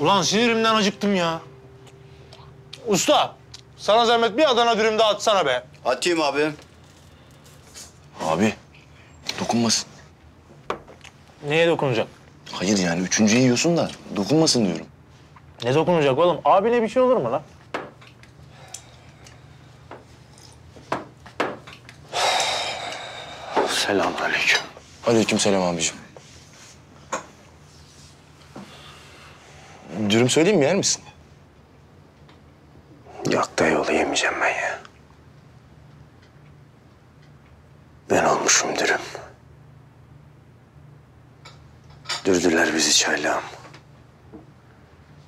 Ulan sinirimden acıktım ya. Usta, sana zahmet bir Adana dürüm daha atsana be. Atayım abi. Abi dokunmasın. Neye dokunacak? Hayır yani üçüncüyü yiyorsun da dokunmasın diyorum. Ne dokunacak oğlum? Abine bir şey olur mu lan? Selamünaleyküm. Aleykümselam abicim. Dürüm söyleyeyim mi, yer misin? Yok dayıoğlu yemeyeceğim ben ya. Ben olmuşum dürüm. Dürdüler bizi çaylağım.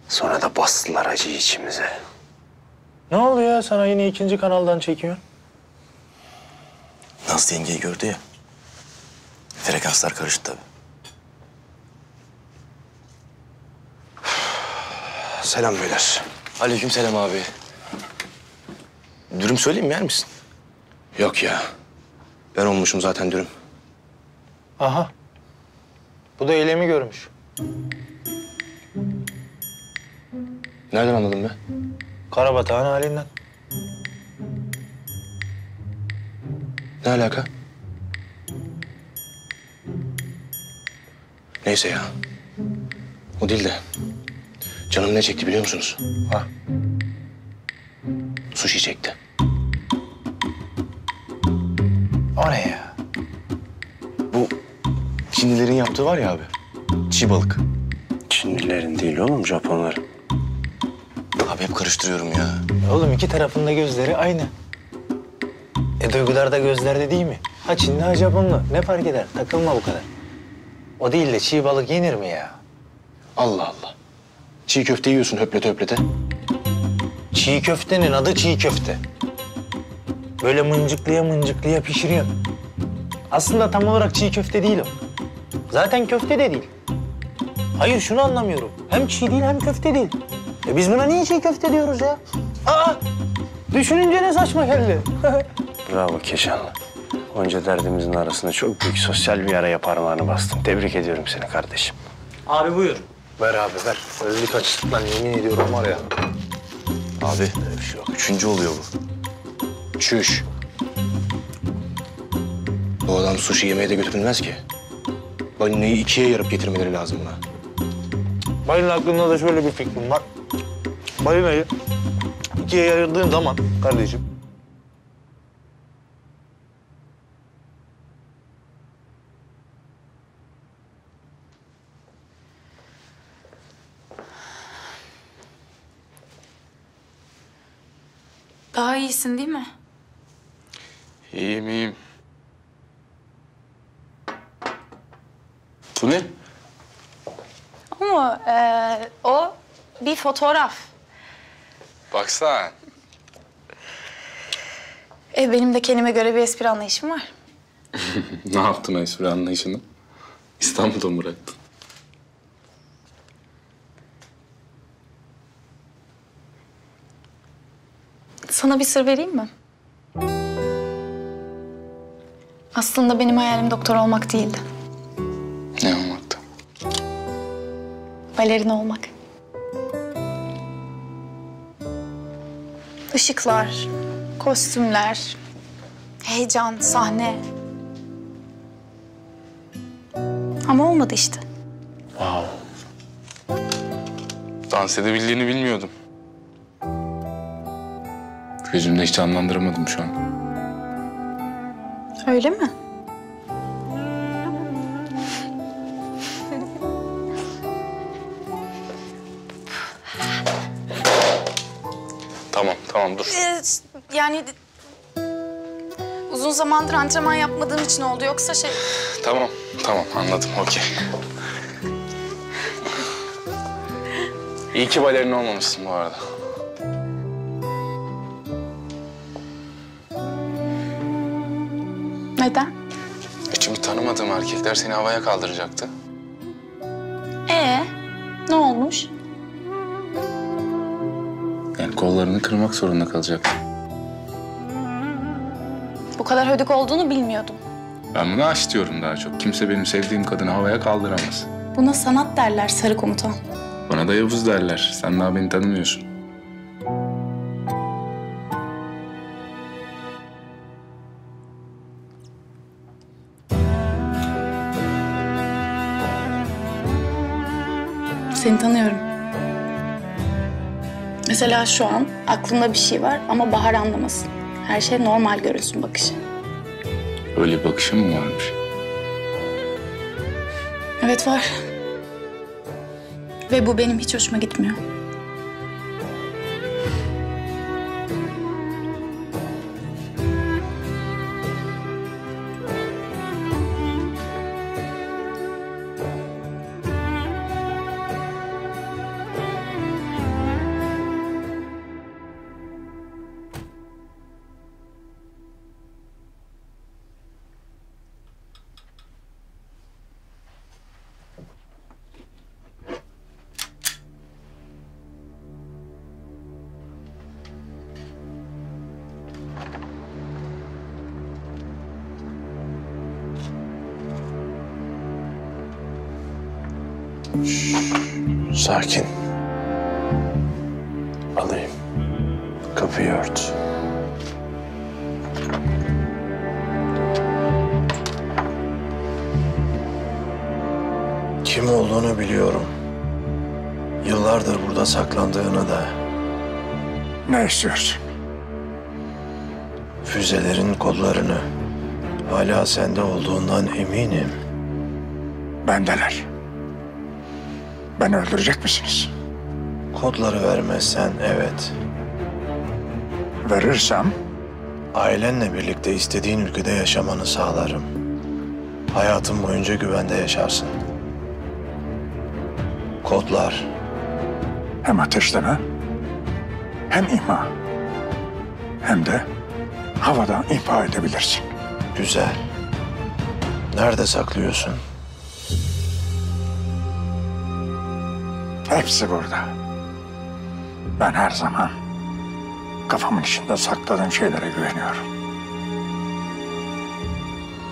Sonra da bastılar acıyı içimize. Ne oluyor ya? Sana yine ikinci kanaldan çekiyor. Nazlı yengeyi gördü ya. Frekanslar karıştı tabii. Selam beyler. Aleykümselam abi. Dürüm söyleyeyim mi, yer misin? Yok ya. Ben olmuşum zaten dürüm. Aha. Bu da eylemi görmüş. Nereden anladın be? Karabatağın halinden. Ne alaka? Neyse ya. O değil de canım ne çekti biliyor musunuz? Ha. Sushi çekti. O ne ya? Bu Çinlilerin yaptığı var ya abi. Çiğ balık. Çinlilerin değil oğlum, Japonların. Abi hep karıştırıyorum ya. Oğlum iki tarafında gözleri aynı. Duygular da gözlerde değil mi? Ha Çinli ha Japonlu. Ne fark eder? Takılma bu kadar. O değil de çiğ balık yenir mi ya? Allah Allah. Çiğ köfte yiyorsun höplete höplete. Çiğ köftenin adı çiğ köfte. Böyle mıncıklıya mıncıklıya pişiriyorsun. Aslında tam olarak çiğ köfte değil o. Zaten köfte de değil. Hayır şunu anlamıyorum. Hem çiğ değil hem köfte değil. Biz buna niye çiğ köfte diyoruz ya? Aa! Düşününce ne saçma geldi. Bravo Keşanlı. Onca derdimizin arasında çok büyük sosyal bir araya parmağını bastın. Tebrik ediyorum seni kardeşim. Abi buyur. Ver abi ver. Öldük açlıktan yemin ediyorum var ya. Abi öyle bir şey yok. Üçüncü oluyor bu. Çüş. Bu adam sushi yemeye de götürülmez ki. Balinayı ikiye yarıp getirmeleri lazım buna. Balina hakkında da şöyle bir fikrim var. Balinayı ikiye ayırdığın zaman kardeşim. Daha iyisin değil mi? İyiyim, iyiyim. Bu ne? Ama o bir fotoğraf. Baksana. Benim de kendime göre bir espri anlayışım var. Ne yaptın o espri anlayışını? İstanbul'da mı bıraktın? Sana bir sır vereyim mi? Aslında benim hayalim doktor olmak değildi. Ne olmaktı? Balerin olmak. Işıklar, kostümler, heyecan, sahne. Ama olmadı işte. Wow. Dans edebildiğini bilmiyordum. Gözümde hiç anlandıramadım şu an. Öyle mi? Tamam dur. Yani uzun zamandır antrenman yapmadığım için oldu. Yoksa şey... Tamam anladım okey. İyi ki balerin olmamışsın bu arada. Neden? Çünkü tanımadığım erkekler seni havaya kaldıracaktı. Ne olmuş? Yani kollarını kırmak zorunda kalacak. Bu kadar hödük olduğunu bilmiyordum. Ben buna aşk diyorum daha çok. Kimse benim sevdiğim kadını havaya kaldıramaz. Buna sanat derler sarı komutan. Bana da Yavuz derler. Sen daha beni tanımıyorsun. Seni tanıyorum. Mesela şu an aklında bir şey var ama Bahar anlamasın. Her şey normal görünsün bakışı. Öyle bir bakışın mı varmış? Evet var. Ve bu benim hiç hoşuma gitmiyor. Sakin. Alayım. Kapıyı ört. Kim olduğunu biliyorum. Yıllardır burada saklandığını da. Ne istiyorsun? Füzelerin kodlarını hala sende olduğundan eminim. Bendeler. Beni öldürecek misiniz? Kodları vermezsen evet. Verirsem Ailenle birlikte istediğin ülkede yaşamanı sağlarım. Hayatın boyunca güvende yaşarsın. Kodlar. hem ateşleme, hem imha, hem de havadan imha edebilirsin. Güzel. Nerede saklıyorsun? Hepsi burada. Ben her zaman kafamın içinde sakladığım şeylere güveniyorum.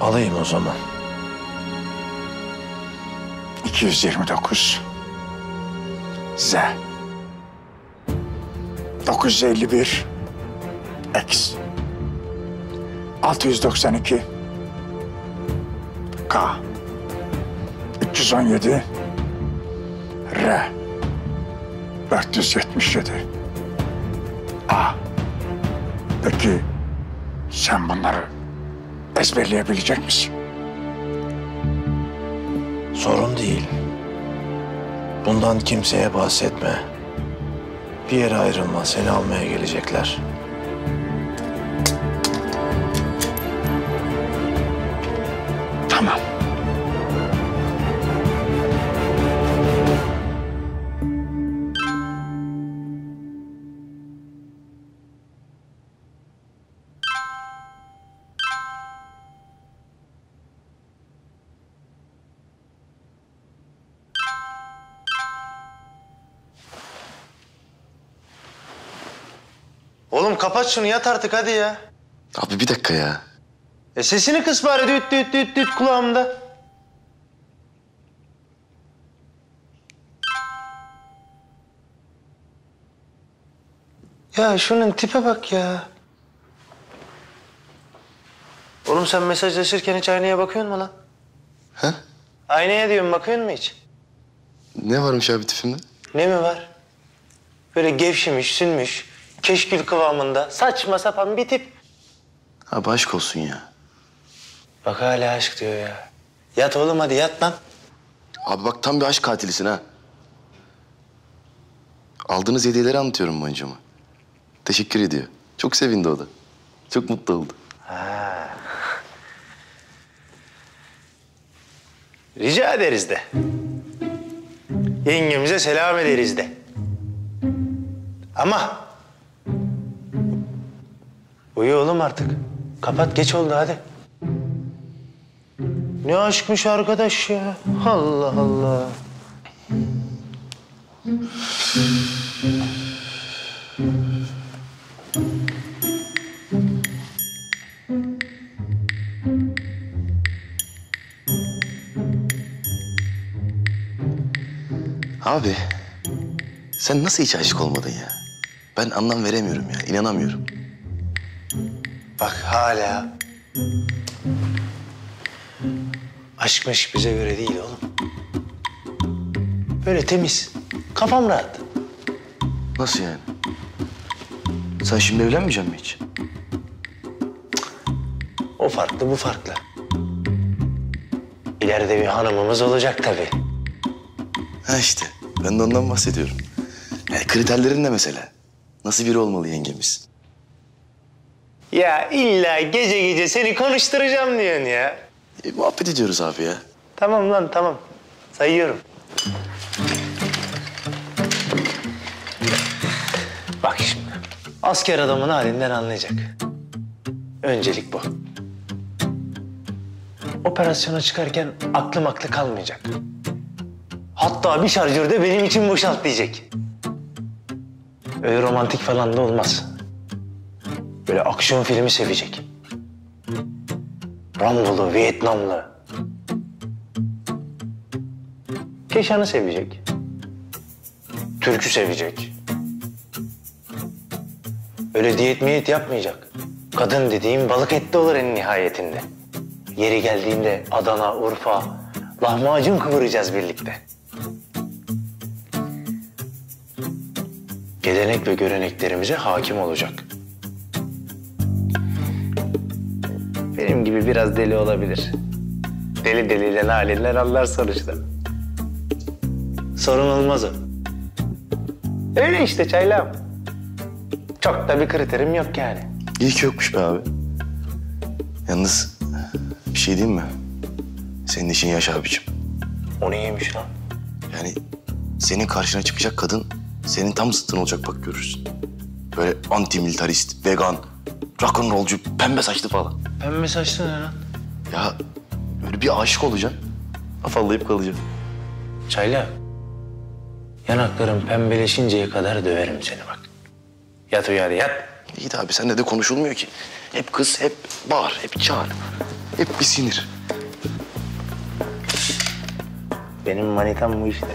Alayım o zaman. 229 Z 951 X 692 K 317 R 477 A. Peki sen bunları ezberleyebilecek misin? Sorun değil. Bundan kimseye bahsetme. Bir yere ayrılma, seni almaya gelecekler. Tamam. Oğlum kapat şunu, yat artık hadi ya. Abi bir dakika ya. Sesini kıs bari, düt düt düt düt kulağımda. Ya şunun tipe bak ya. Oğlum sen mesajlaşırken hiç aynaya bakıyor musun lan? He? Aynaya diyorum, bakıyor musun hiç? Ne varmış abi tipimde? Ne mi var? Böyle gevşemiş, sünmüş, keşkül kıvamında saçma sapan bir tip. Abi aşk olsun ya. Bak hala aşk diyor ya. Yat oğlum hadi, yat lan. Abi bak tam bir aşk katilisin ha. Aldığınız hediyeleri anlatıyorum boncuğuma. Teşekkür ediyor. Çok sevindi o da. Çok mutlu oldu. Rica ederiz de. Yengemize selam ederiz de. Ama... uyu oğlum artık. Kapat, geç oldu hadi. Ne aşkmış arkadaş ya. Allah Allah. Abi Sen nasıl hiç aşık olmadın ya? Ben anlam veremiyorum ya, inanamıyorum. Bak hala... Aşk meşk bize göre değil oğlum. Böyle temiz. Kafam rahat. Nasıl yani? Sen şimdi evlenmeyecek misin hiç? O farklı, bu farklı. İleride bir hanımımız olacak tabii. Ha işte, ben de ondan bahsediyorum. Yani kriterlerin ne mesela? Nasıl biri olmalı yengemiz? Ya illa gece gece seni konuşturacağım diyorsun ya. Muhabbet ediyoruz abi ya. Tamam lan tamam. Sayıyorum. Bak şimdi. Asker adamın halinden anlayacak. Öncelik bu. Operasyona çıkarken aklım aklı kalmayacak. Hatta bir şarjörde benim için boşalt diyecek. Öyle romantik falan da olmaz. Böyle aksiyon filmi sevecek. Rambolu, Vietnamlı. Keşan'ı sevecek. Türk'ü sevecek. Öyle diyet miyet yapmayacak. Kadın dediğim balık etli olur en nihayetinde. Yeri geldiğinde Adana, Urfa, lahmacun kıvıracağız birlikte. Gelenek ve göreneklerimize hakim olacak. Benim gibi biraz deli olabilir. Deli deliyle halinden anlar sonuçta. Sorun olmaz o. Öyle işte çaylağım. Çok da bir kriterim yok yani. İyi ki yokmuş be abi. Yalnız bir şey diyeyim mi? Senin işin yaş abicim. O neymiş lan? Yani senin karşına çıkacak kadın senin tam zıttın olacak bak görürsün. Böyle anti-militarist, vegan, rock'n'rollcu, pembe saçlı falan. Pembe saçlı ne lan? Ya böyle bir aşık olacaksın. Afallayıp kalacaksın. Çaylak. Yanakların pembeleşinceye kadar döverim seni bak. Yat uyar yat. İyi de abi seninle de konuşulmuyor ki. Hep kız, hep bağır, hep çağır. Hep bir sinir. Benim manitam bu işte.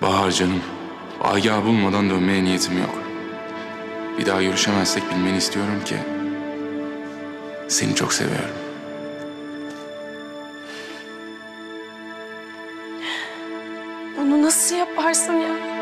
Bahar canım, Agah bulmadan dönmeye niyetim yok. Bir daha görüşemezsek bilmeni istiyorum ki seni çok seviyorum. Bunu nasıl yaparsın ya?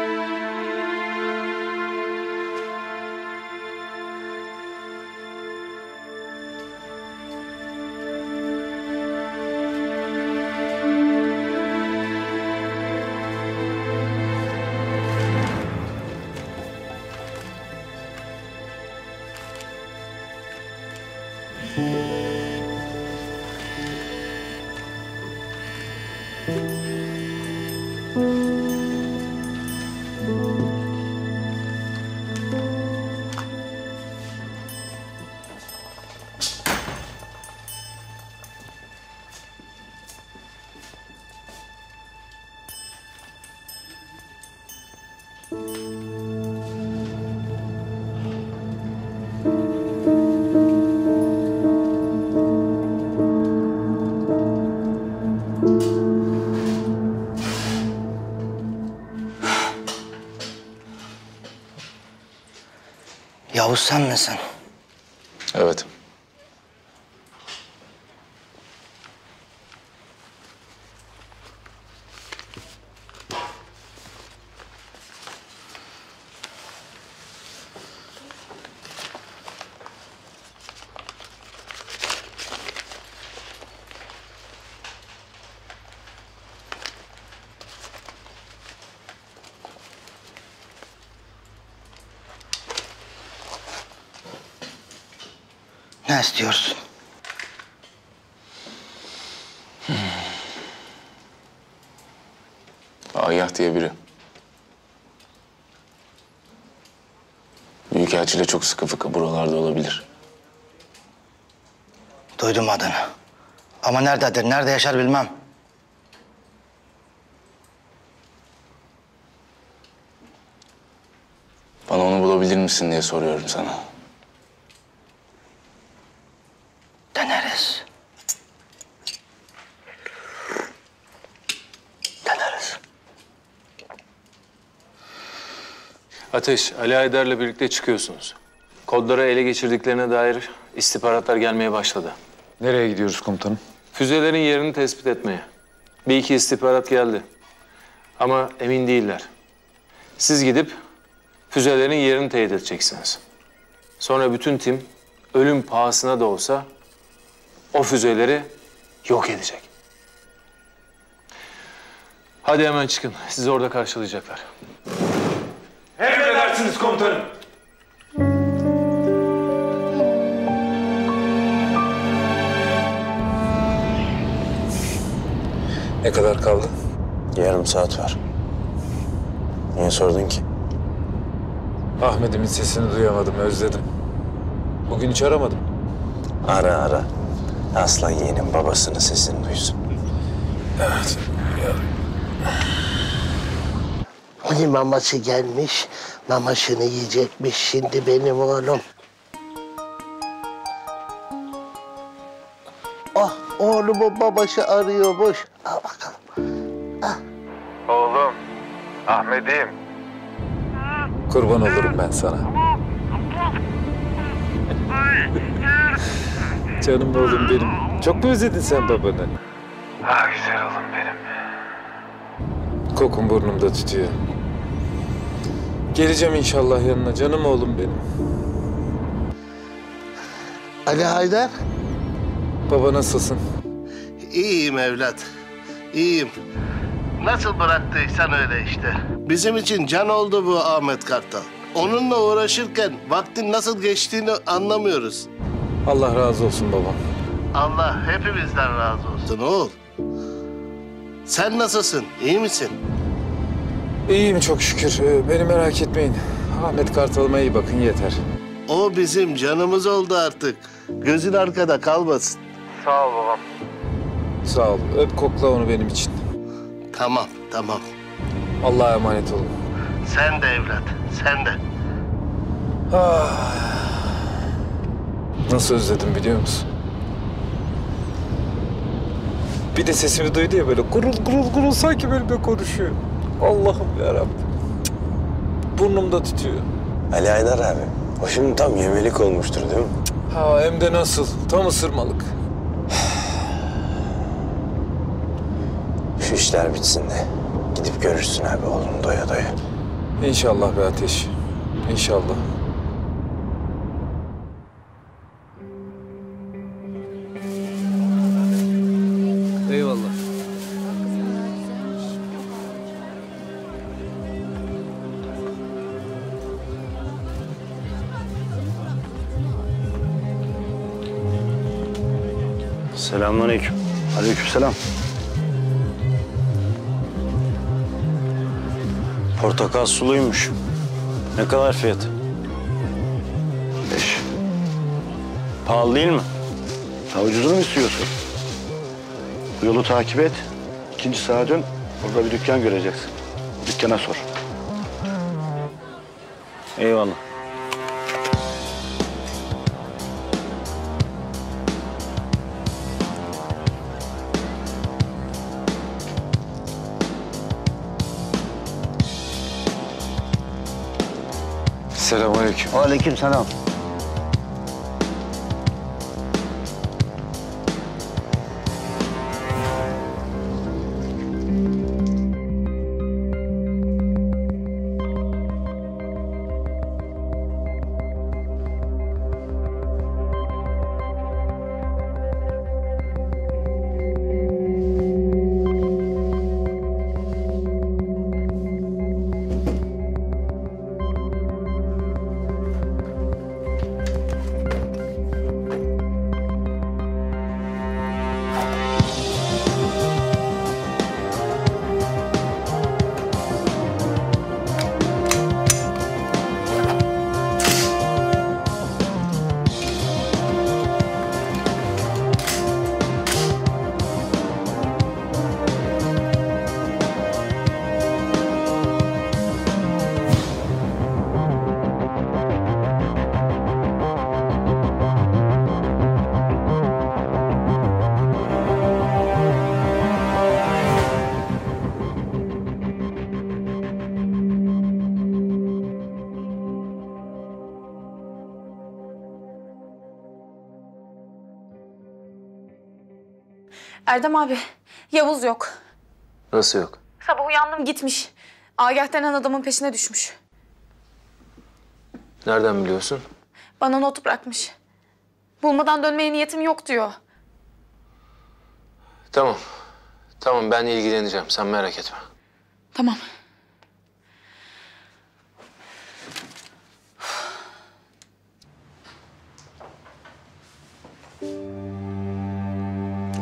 Yavuz sen misin? Evet. Ne istiyorsun? Agah diye biri. Üçkağıtçı ile çok sıkı fıkı buralarda olabilir. Duydum adını. Ama nerededir, nerede yaşar bilmem. Bana onu bulabilir misin diye soruyorum sana. Deneriz. Deneriz. Ateş, Ali Haydar'la birlikte çıkıyorsunuz. Kodları ele geçirdiklerine dair istihbaratlar gelmeye başladı. Nereye gidiyoruz komutanım? Füzelerin yerini tespit etmeye. Bir iki istihbarat geldi. Ama emin değiller. Siz gidip füzelerin yerini teyit edeceksiniz. Sonra bütün tim ölüm pahasına da olsa o füzeleri yok edecek. Hadi hemen çıkın. Sizi orada karşılayacaklar. Emredersiniz komutanım. Ne kadar kaldı? Yarım saat var. Niye sordun ki? Ahmet'imin sesini duyamadım, özledim. Bugün hiç aramadım. Ara ara. Aslan yeğenin babasının sesini duysun. Evet. Hani maması gelmiş, mamasını yiyecekmiş şimdi benim oğlum. Ah, oğlumun babası arıyormuş. Al bakalım. Oğlum, Ahmet'im. Kurban olurum ben sana. Canım oğlum benim. Çok mu özledin sen babanı? Ah güzel oğlum benim. Kokun burnumda tutuyor. Geleceğim inşallah yanına canım oğlum benim. Ali Haydar. Baba nasılsın? İyiyim evlat, iyiyim. Nasıl bıraktıysan öyle işte. Bizim için can oldu bu Ahmet Kartal. Onunla uğraşırken vaktin nasıl geçtiğini anlamıyoruz. Allah razı olsun babam. Allah hepimizden razı olsun oğul. Sen nasılsın, iyi misin? İyiyim çok şükür. Beni merak etmeyin. Ahmet Kartal'ıma iyi bakın yeter. O bizim canımız oldu artık. Gözün arkada kalmasın. Sağ ol babam. Sağ ol. Öp kokla onu benim için. Tamam, tamam. Allah'a emanet olun. Sen de evlat, sen de. Nasıl özledim biliyor musun? Bir de sesimi duydu ya böyle gurul gurul gurul sanki benimle konuşuyor. Allah'ım yarabbim. Burnumda tutuyor. Ali Haydar abi. O şimdi tam yemelik olmuştur değil mi? Ha hem de nasıl? Tam ısırmalık. Şu işler bitsin de gidip görürsün abi oğlunu doya doya. İnşallah be Ateş. İnşallah. Eyvallah. Selamünaleyküm. Aleykümselam. Portakal suluymuş. Ne kadar fiyatı? 5. Pahalı değil mi? Daha ucuzunu mu istiyorsun? Bu yolu takip et. 2. sağa dön. Orada bir dükkan göreceksin. Dükkana sor. Eyvallah. Selamünaleyküm. Aleykümselam. Erdem abi, Yavuz yok. Nasıl yok? Sabah uyandım gitmiş. Agah denen adamın peşine düşmüş. Nereden biliyorsun? Bana not bırakmış. Bulmadan dönmeye niyetim yok diyor. Tamam. Tamam, ben ilgileneceğim. Sen merak etme. Tamam.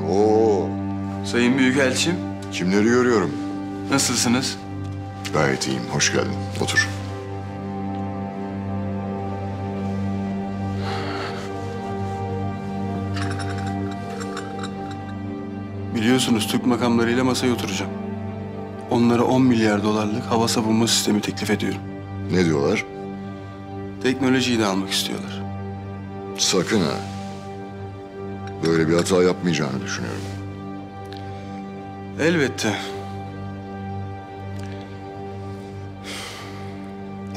Oo, Sayın Büyükelçim, kimleri görüyorum? nasılsınız? Gayet iyiyim, hoş geldin. Otur. Biliyorsunuz Türk makamlarıyla masaya oturacağım. Onlara 10 milyar dolarlık hava savunma sistemi teklif ediyorum. Ne diyorlar? Teknolojiyi de almak istiyorlar. Sakın ha. Böyle bir hata yapmayacağını düşünüyorum. Elbette.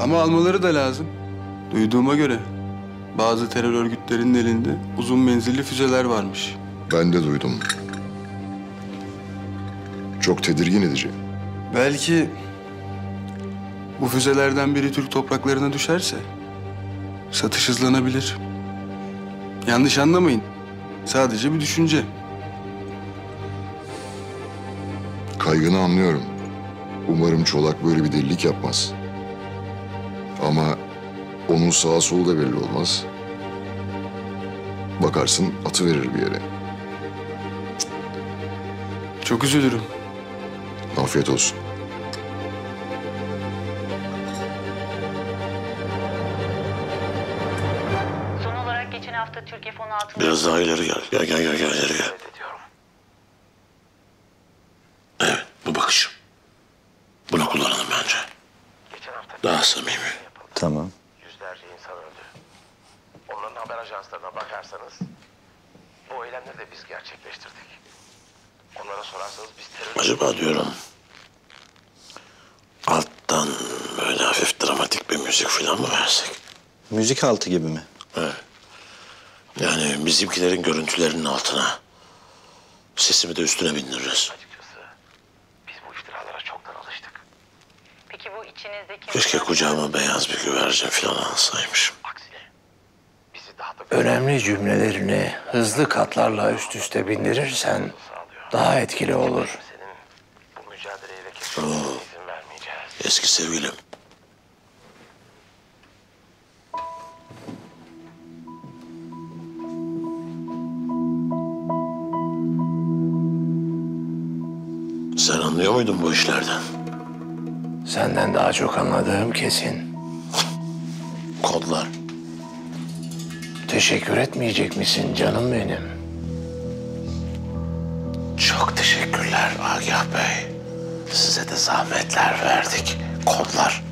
Ama almaları da lazım. Duyduğuma göre bazı terör örgütlerinin elinde uzun menzilli füzeler varmış. Ben de duydum. Çok tedirgin edici. Belki bu füzelerden biri Türk topraklarına düşerse satış hızlanabilir. Yanlış anlamayın. Sadece bir düşünce. Kaygını anlıyorum. Umarım Çolak böyle bir delilik yapmaz. Ama onun sağa solu da belli olmaz. Bakarsın atıverir bir yere. Çok üzülürüm. Afiyet olsun. Son olarak geçen hafta Türkiye fonu altında... Biraz daha ileri gel. Gel ileri gel. Evet, bu bakış. Bunu kullanalım bence. Daha samimi. Tamam. Yüzlerce insan öldü. Onların haber ajanslarına bakarsanız bu eylemleri de biz gerçekleştirdik. Onlara sorarsanız biz terör... Acaba diyorum alttan böyle hafif dramatik bir müzik falan mı versek? Müzik altı gibi mi? Evet. Yani bizimkilerin görüntülerinin altına. Sesimi de üstüne bindiririz. Biz bu iftiralara çoktan alıştık. Peki bu içinizdeki... Keşke kucağıma beyaz bir güvercin falan alsaymışım. Bizi daha da... Önemli cümlelerini hızlı katlarla üst üste bindirirsen daha etkili olur. Bu mücadeleye ve kesinlikle izin vermeyeceğiz. Eski sevgilim. Sen anlıyor muydun bu işlerden? Senden daha çok anladığım kesin. Kodlar. Teşekkür etmeyecek misin canım benim? Çok teşekkürler Agah Bey. Size de zahmetler verdik. Kodlar.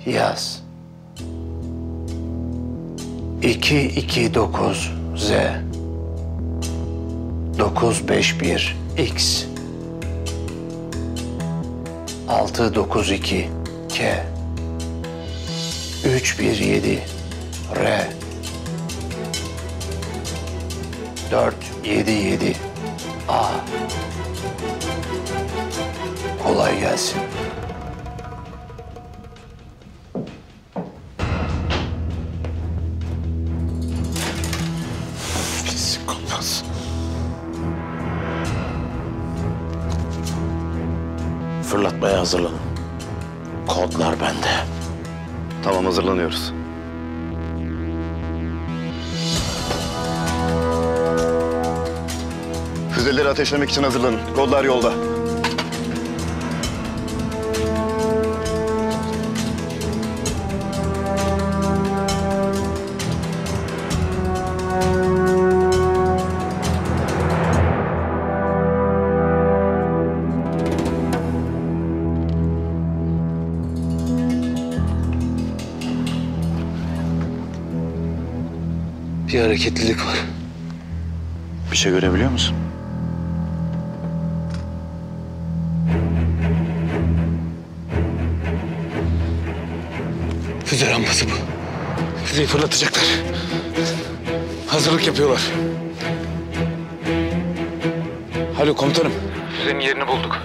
Yaz. 229Z 951X 692K 317R 477A. Kolay gelsin. Psikopat. Fırlatmaya hazırlanın. Kodlar bende. Tamam, hazırlanıyoruz. Füzeleri ateşlemek için hazırlanın. Kodlar yolda. Bir hareketlilik var. Bir şey görebiliyor musun? Füze rampası bu. Füzeyi fırlatacaklar. Hazırlık yapıyorlar. Alo komutanım. Füzenin yerini bulduk.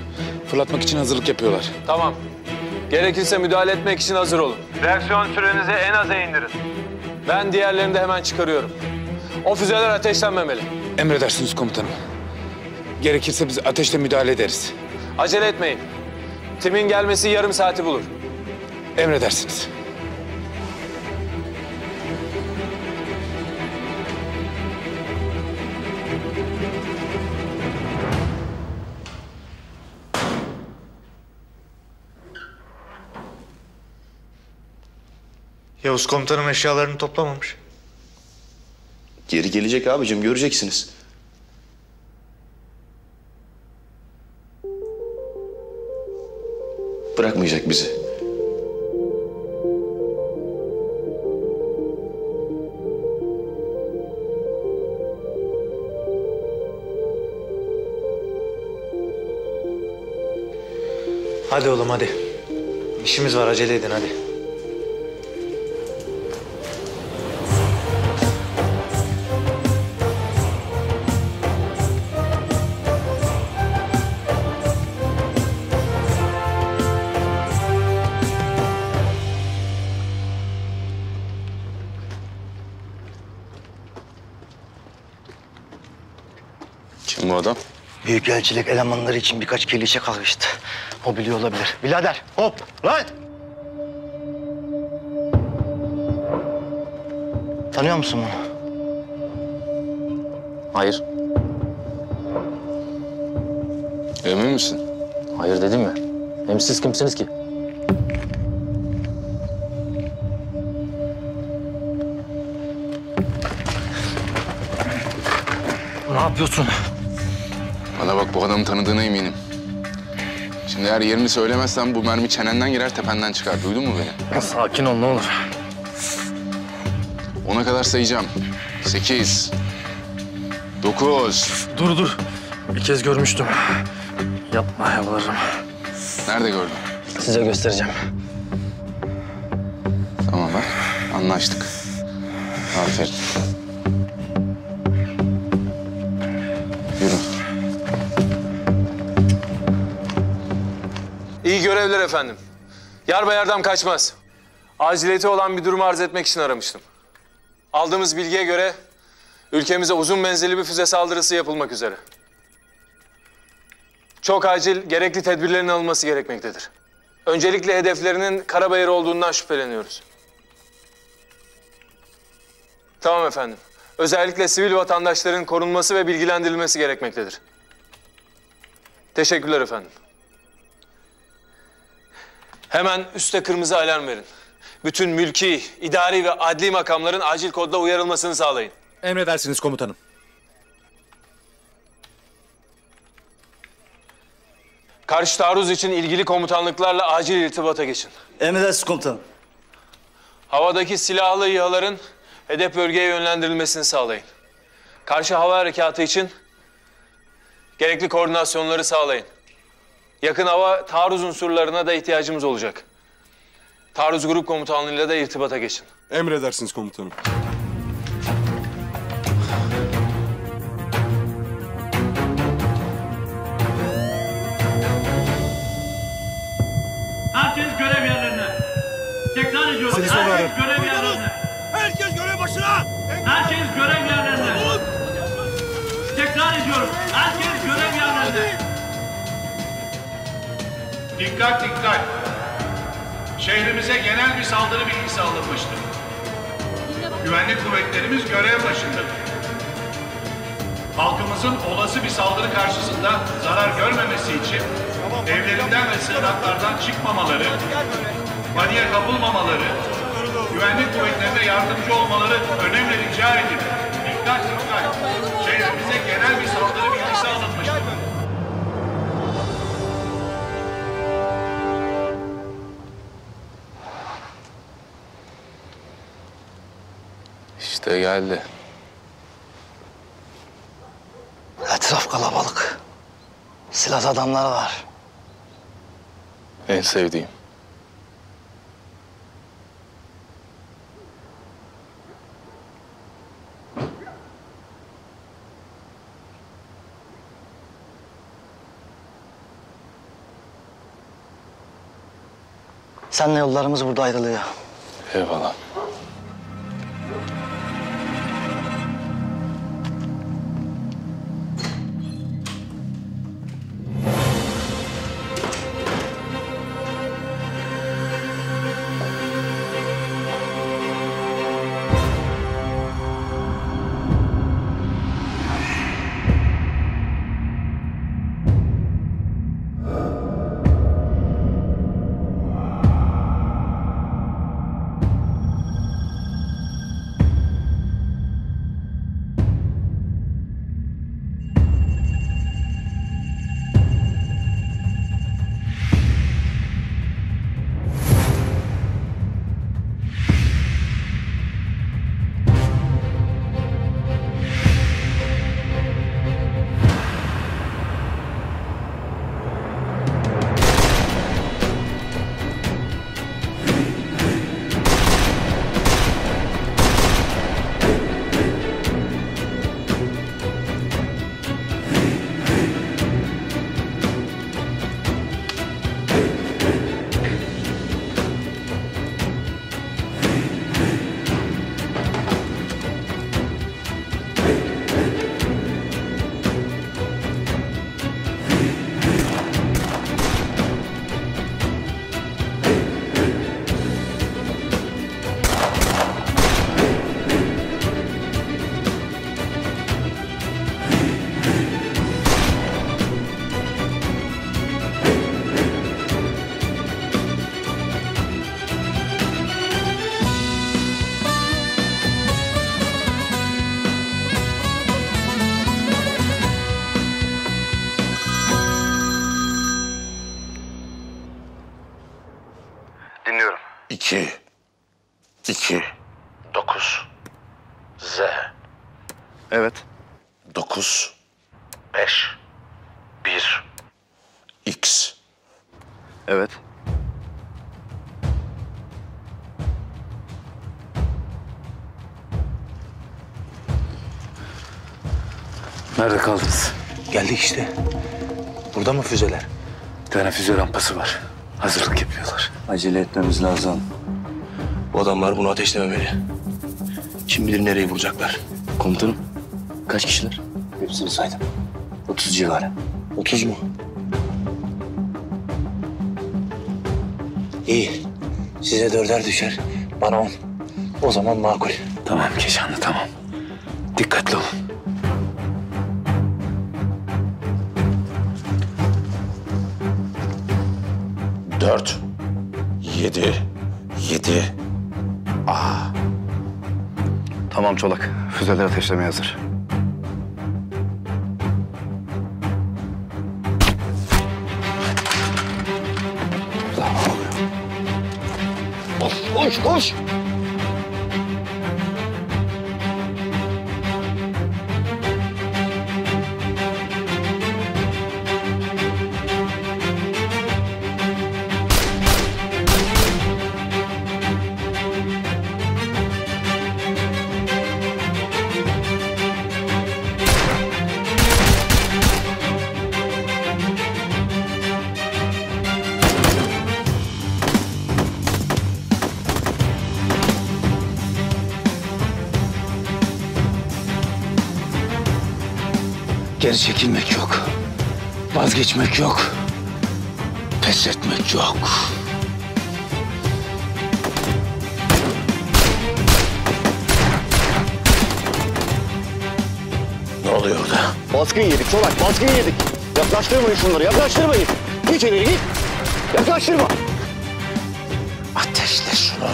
Fırlatmak için hazırlık yapıyorlar. Tamam. Gerekirse müdahale etmek için hazır olun. Reaksiyon sürenizi en aza indirin. Ben diğerlerini de hemen çıkarıyorum. O füzeler ateşlenmemeli. Emredersiniz komutanım. Gerekirse biz ateşle müdahale ederiz. Acele etmeyin. Timin gelmesi yarım saati bulur. Emredersiniz. Yavuz komutanım eşyalarını toplamamış. Geri gelecek abicim, göreceksiniz. Bırakmayacak bizi. Hadi oğlum hadi. İşimiz var, acele edin hadi. Kim bu adam? Büyükelçilik elemanları için birkaç kelişe kalmıştı. O biliyor olabilir. Birader hop lan! Tanıyor musun bunu? Hayır. Emin misin? Hayır dedim ya. Hem siz kimsiniz ki? Ne yapıyorsun? Bana bak, bu adamı tanıdığına eminim. Şimdi eğer yerini söylemezsen bu mermi çenenden girer, tependen çıkar. Duydun mu beni? Sakin ol ne olur. 10'a kadar sayacağım. 8, 9. Dur. Bir kez görmüştüm. Yapma yalvarırım. Nerede gördün? Size göstereceğim. Tamam bak, anlaştık. Aferin. Yürü. İyi görevler efendim. Yar bayardan kaçmaz. Aciliyeti olan bir durumu arz etmek için aramıştım. Aldığımız bilgiye göre ülkemize uzun menzilli bir füze saldırısı yapılmak üzere. Çok acil gerekli tedbirlerin alınması gerekmektedir. Öncelikle hedeflerinin Karabayır olduğundan şüpheleniyoruz. Tamam efendim. Özellikle sivil vatandaşların korunması ve bilgilendirilmesi gerekmektedir. Teşekkürler efendim. Hemen üste kırmızı alarm verin. Bütün mülki, idari ve adli makamların acil kodla uyarılmasını sağlayın. Emredersiniz komutanım. Karşı taarruz için ilgili komutanlıklarla acil irtibata geçin. Emredersiniz komutanım. Havadaki silahlı İHA'ların hedef bölgeye yönlendirilmesini sağlayın. Karşı hava harekatı için gerekli koordinasyonları sağlayın. Yakın hava taarruz unsurlarına da ihtiyacımız olacak. Taarruz grup komutanlığıyla da irtibata geçin. Emredersiniz komutanım. Herkes görev yerlerine. Tekrar ediyorum. Herkes görev yerlerine. Herkes görev başına. Herkes görev yerlerine. Tekrar ediyorum. Herkes görev yerlerine. Dikkat dikkat. Şehrimize genel bir saldırı bilgisi alınmıştır. Güvenlik kuvvetlerimiz görev başındadır. Halkımızın olası bir saldırı karşısında zarar görmemesi için evlerinden ve sığınaklardan çıkmamaları, paniğe kapılmamaları, güvenlik kuvvetlerine yardımcı olmaları önemli rica edilir. Dikkat dikkat. Şehrimize genel bir saldırı bilgisi alınmıştır. İşte geldi. Etraf kalabalık. Silahlı adamlar var. En sevdiğim. Seninle yollarımız burada ayrılıyor. Eyvallah. Dinliyorum. 2, 9. Z. Evet. 9, 5. 1. X. Evet. Nerede kaldınız? Geldik işte. Burada mı füzeler? Bir tane füze rampası var. Hazırlık yapıyorlar. Acele etmemiz lazım. Bu adamlar bunu ateşlememeli. Kim bilir nereye vuracaklar. Komutanım, kaç kişiler? Hepsini saydım. 30 civarı. 30 mu? İyi. Size 4'er düşer. Bana 10. O zaman makul. Tamam Keşanlı, tamam. Dikkatli olun. Dört, 7, 7. Tamam Çolak. Füzeler ateşlemeye hazır. Koş, koş. Geri çekilmek yok. Vazgeçmek yok. Pes etmek yok. Ne oluyor orada? Baskın yedik Çolak, baskın yedik. Yaklaştırmayın şunları, yaklaştırmayın. Hiç ileri git. Yaklaştırma. Ateşle şunu.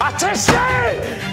Ateşle!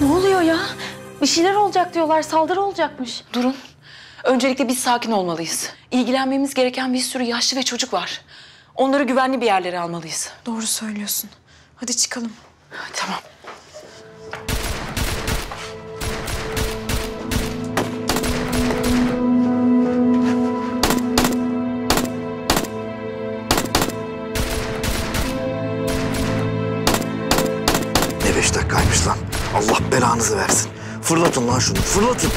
Ne oluyor ya? Bir şeyler olacak diyorlar, saldırı olacakmış. Durun. Öncelikle biz sakin olmalıyız. İlgilenmemiz gereken bir sürü yaşlı ve çocuk var. Onları güvenli bir yerlere almalıyız. Doğru söylüyorsun. Hadi çıkalım. Tamam. Ne 5 dakikaymış lan. Allah belanızı versin. Fırlatın lan şunu, fırlatın.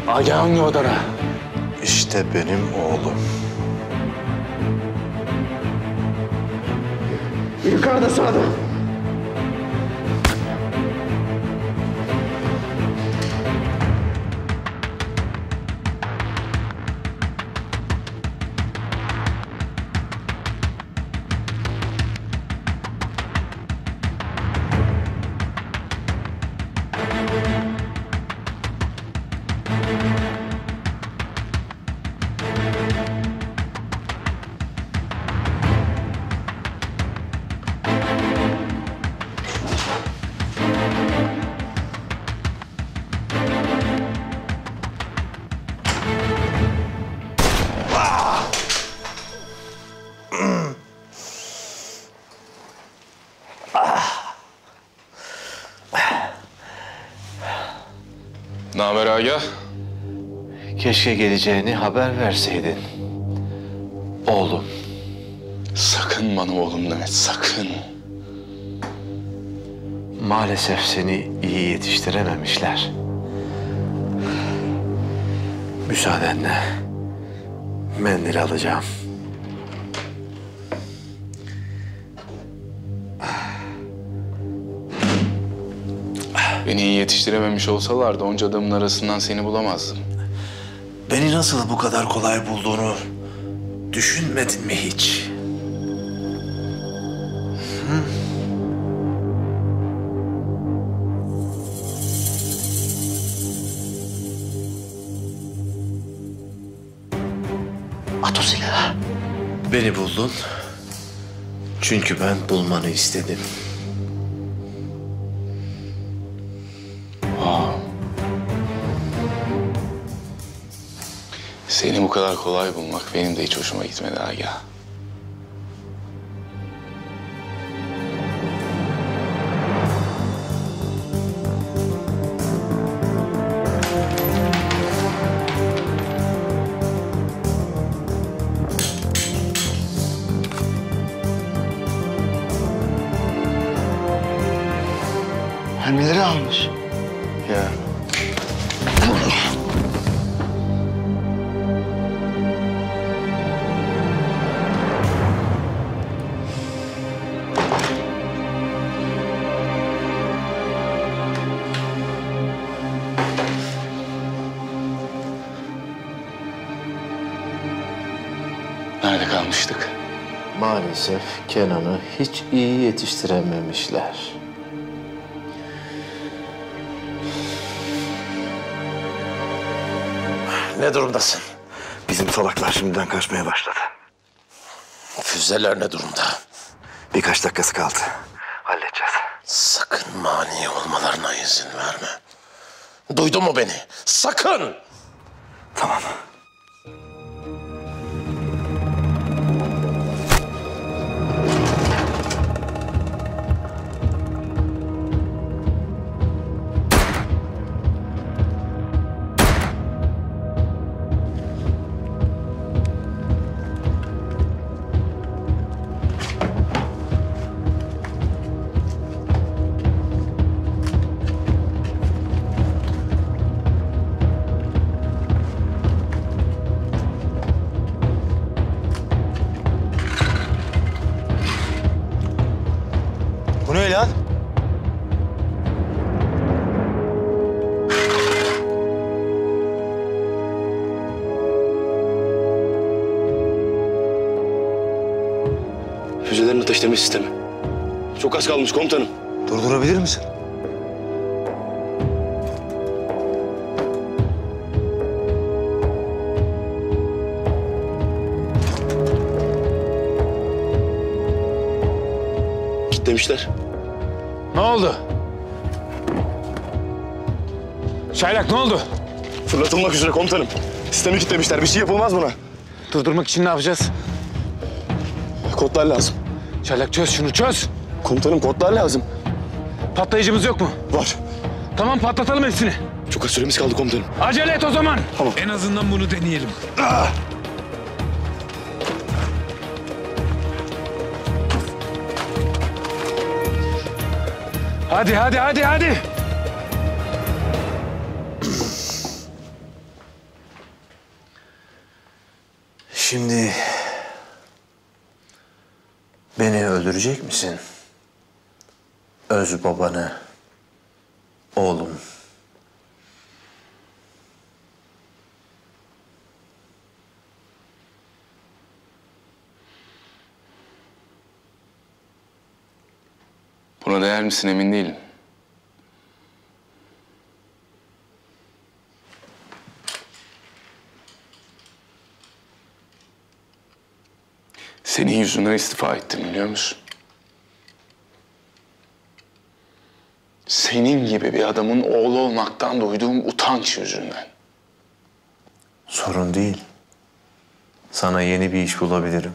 Agah hangi odara? İşte benim oğlum. Yukarıda sağda. Ne haber Agah? Keşke geleceğini haber verseydin. Oğlum. Sakın bana oğlum deme, sakın. Maalesef seni iyi yetiştirememişler. Müsaadenle mendil alacağım. Beni iyi yetiştirememiş olsalardı onca adamın arasından seni bulamazdım. Beni nasıl bu kadar kolay bulduğunu düşünmedin mi hiç? Hı? At o silahı. Beni buldun. Çünkü ben bulmanı istedim. Seni bu kadar kolay bulmak benim de hiç hoşuma gitmedi Agah. Mermileri almış. Ya. Nerede kalmıştık? Maalesef Kenan'ı hiç iyi yetiştirememişler. Ne durumdasın? Bizim salaklar şimdiden kaçmaya başladı. Füzeler ne durumda? Birkaç dakikası kaldı. Halledeceğiz. Sakın mani olmalarına izin verme. Duydun mu beni? Sakın! Tamam. Bu ne lan? Füzelerin ateşleme sistemi. Çok az kalmış komutanım. Durdurabilir misin? Kilitlemişler. Ne oldu? Çaylak ne oldu? Fırlatılmak üzere komutanım. Sistemi kilitlemişler. Bir şey yapılmaz buna. Durdurmak için ne yapacağız? Kodlar lazım. Çaylak çöz şunu çöz. Komutanım kodlar lazım. Patlayıcımız yok mu? Var. Tamam patlatalım hepsini. Çok az süremiz kaldı komutanım. Acele et o zaman. Tamam. En azından bunu deneyelim. Hadi. Şimdi beni öldürecek misin? Öz babanı, oğlum. Buna değer misin emin değilim. Senin yüzünden istifa ettim biliyor musun? Senin gibi bir adamın oğlu olmaktan duyduğum utanç yüzünden. Sorun değil. Sana yeni bir iş bulabilirim.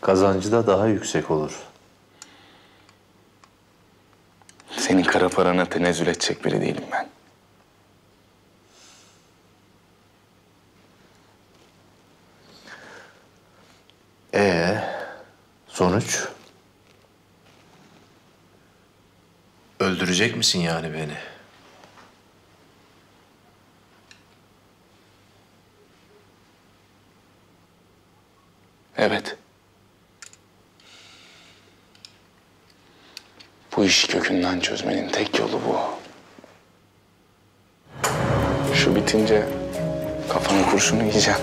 Kazancı da daha yüksek olur. Senin kara parana tenezzül edecek biri değilim ben. Sonuç? Öldürecek misin yani beni? Evet. Bu işi kökünden çözmenin tek yolu bu. Şu bitince kafana kurşunu yiyeceğim.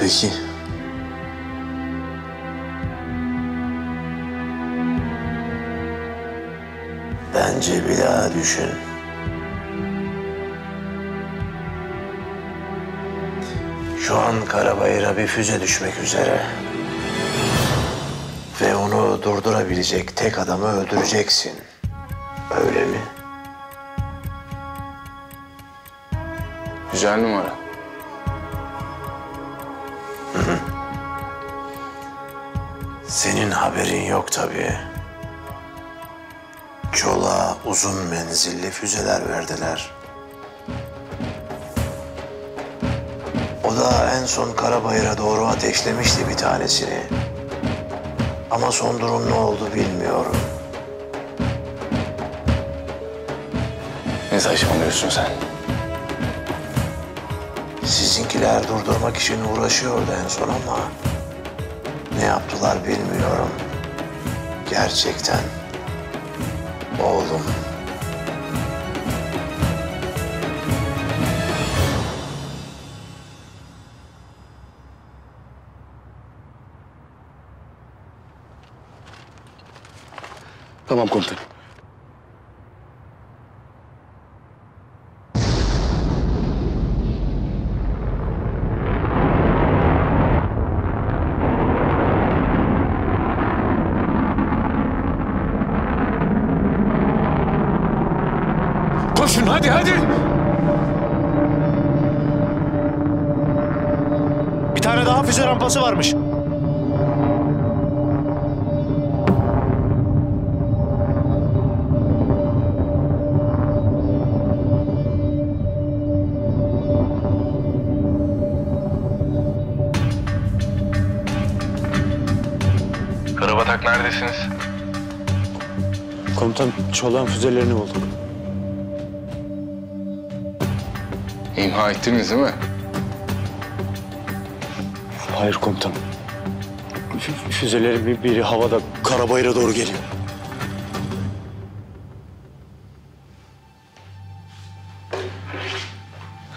Peki. Bence bir daha düşün. Şu an Karabayır'a bir füze düşmek üzere. Ve onu durdurabilecek tek adamı öldüreceksin. Öyle mi? Güzel numara. Senin haberin yok tabii. Çolak'a uzun menzilli füzeler verdiler. O da en son Karabayır'a doğru ateşlemişti bir tanesini. Ama son durum ne oldu bilmiyorum. Ne saçmalıyorsun sen? Sizinkiler durdurmak için uğraşıyordu en son ama ne yaptılar bilmiyorum. Gerçekten oğlum. Tamam komutanım. Koşun hadi. Bir tane daha füze rampası varmış. Karabatak neredesiniz? Komutan, Çolak'ın füzelerini bulduk. İmha ettiniz değil mi? Hayır komutanım. Füzelerin biri havada Karabayır'a doğru geliyor.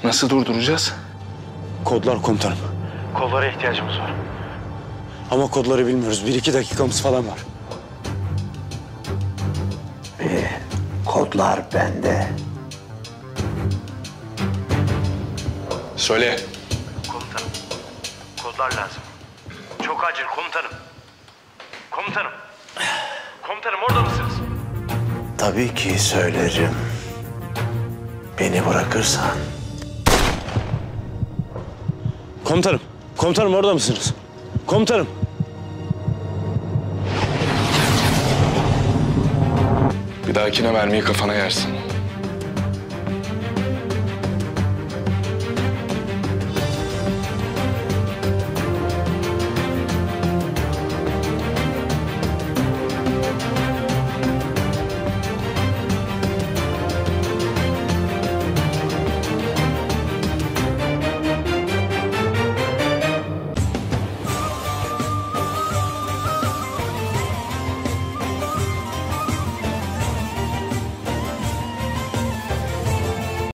Nasıl durduracağız? Kodlar komutanım. Kollara ihtiyacımız var. Ama kodları bilmiyoruz. 1-2 dakikamız falan var. Kodlar bende. Söyle. Komutanım, kodlar lazım. Çok acil komutanım. Komutanım. Komutanım orada mısınız? Tabii ki söylerim. Beni bırakırsan. Komutanım. Komutanım orada mısınız? Komutanım. Bir dahakine mermiyi kafana yersin.